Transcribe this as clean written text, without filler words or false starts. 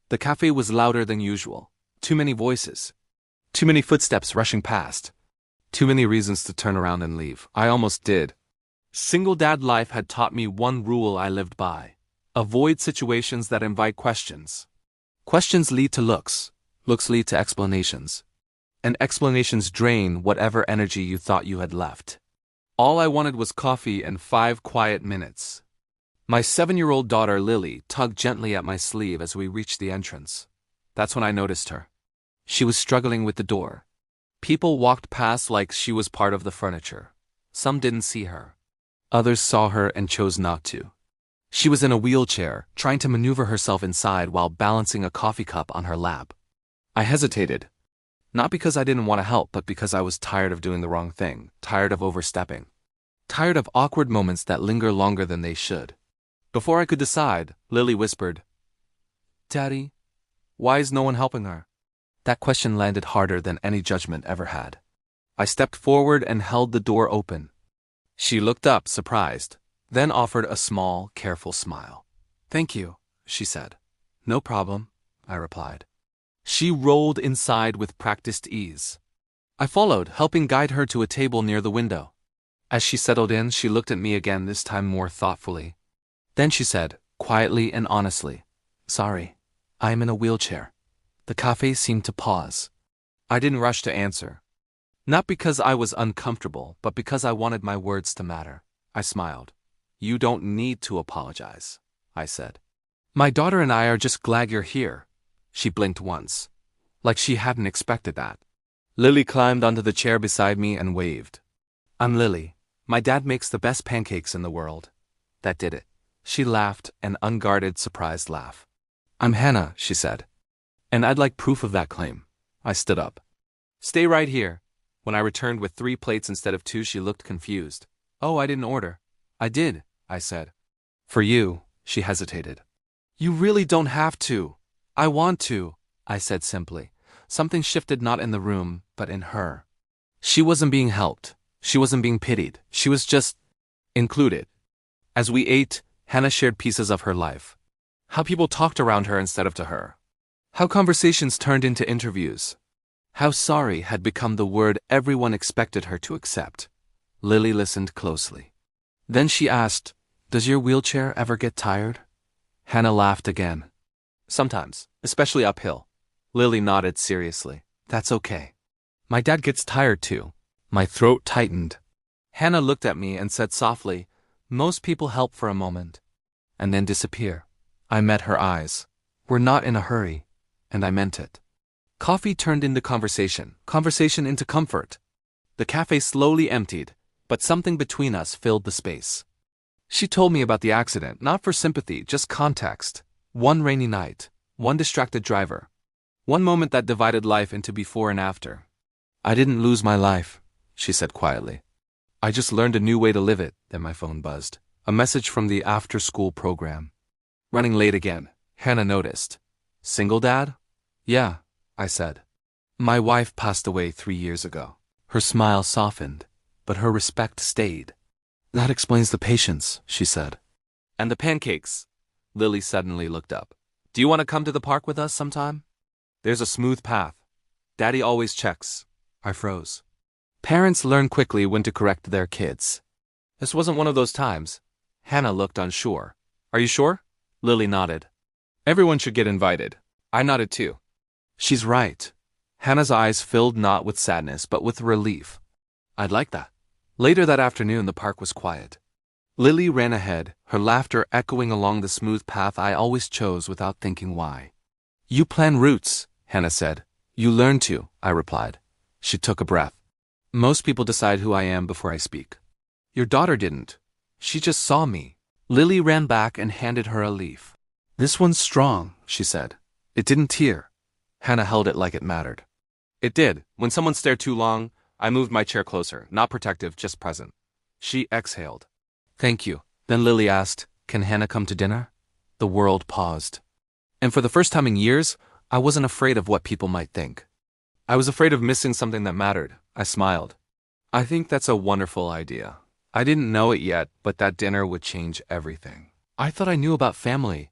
The cafe was louder than usual. Too many voices. Too many footsteps rushing past. Too many reasons to turn around and leave. I almost did. Single dad life had taught me one rule I lived by. Avoid situations that invite questions. Questions lead to looks. Looks lead to explanations. And explanations drain whatever energy you thought you had left. All I wanted was coffee and 5 quiet minutes. My 7-year-old daughter Lily tugged gently at my sleeve as we reached the entrance. That's when I noticed her. She was struggling with the door. People walked past like she was part of the furniture. Some didn't see her. Others saw her and chose not to. She was in a wheelchair, trying to maneuver herself inside while balancing a coffee cup on her lap. I hesitated. Not because I didn't want to help, but because I was tired of doing the wrong thing, tired of overstepping. Tired of awkward moments that linger longer than they should. Before I could decide, Lily whispered, "Daddy, why is no one helping her?" That question landed harder than any judgment ever had. I stepped forward and held the door open. She looked up, surprised, then offered a small, careful smile. "Thank you," she said. "No problem," I replied. She rolled inside with practiced ease. I followed, helping guide her to a table near the window. As she settled in, she looked at me again, this time more thoughtfully. Then she said, quietly and honestly, "Sorry, I am in a wheelchair." The cafe seemed to pause. I didn't rush to answer. Not because I was uncomfortable, but because I wanted my words to matter. I smiled. "You don't need to apologize," I said. "My daughter and I are just glad you're here." She blinked once, like she hadn't expected that. Lily climbed onto the chair beside me and waved. "I'm Lily. My dad makes the best pancakes in the world." That did it. She laughed, an unguarded, surprised laugh. "I'm Hannah," she said. "And I'd like proof of that claim." I stood up. "Stay right here." When I returned with 3 plates instead of 2, she looked confused. "Oh, I didn't order." "I did," I said. "For you," she hesitated. "You really don't have to." "I want to," I said simply. Something shifted, not in the room, but in her. She wasn't being helped. She wasn't being pitied. She was just included. As we ate, Hannah shared pieces of her life. How people talked around her instead of to her. How conversations turned into interviews. How sorry had become the word everyone expected her to accept. Lily listened closely. Then she asked, "Does your wheelchair ever get tired?" Hannah laughed again. "Sometimes, especially uphill." Lily nodded seriously. "That's okay. My dad gets tired too." My throat tightened. Hannah looked at me and said softly, "Most people help for a moment, and then disappear." I met her eyes. "We're not in a hurry," and I meant it. Coffee turned into conversation, conversation into comfort. The cafe slowly emptied, but something between us filled the space. She told me about the accident, not for sympathy, just context. One rainy night, one distracted driver. One moment that divided life into before and after. "I didn't lose my life," she said quietly. "I just learned a new way to live it." Then my phone buzzed. A message from the after-school program. "Running late again," Hannah noticed. "Single dad?" "Yeah," I said. "My wife passed away 3 years ago." Her smile softened, but her respect stayed. "That explains the patience," she said. "And the pancakes." Lily suddenly looked up. "Do you want to come to the park with us sometime? There's a smooth path. Daddy always checks." I froze. Parents learn quickly when to correct their kids. This wasn't one of those times. Hannah looked unsure. "Are you sure?" Lily nodded. "Everyone should get invited." I nodded too. "She's right." Hannah's eyes filled not with sadness but with relief. "I'd like that." Later that afternoon the park was quiet. Lily ran ahead, her laughter echoing along the smooth path I always chose without thinking why. "You plan routes," Hannah said. "You learn to," I replied. She took a breath. "Most people decide who I am before I speak. Your daughter didn't. She just saw me." Lily ran back and handed her a leaf. "This one's strong," she said. "It didn't tear." Hannah held it like it mattered. "It did. When someone stared too long, I moved my chair closer, not protective, just present." She exhaled. "Thank you." Then Lily asked, "Can Hannah come to dinner?" The world paused. And for the first time in years, I wasn't afraid of what people might think. I was afraid of missing something that mattered. I smiled. "I think that's a wonderful idea." I didn't know it yet, but that dinner would change everything. I thought I knew about family,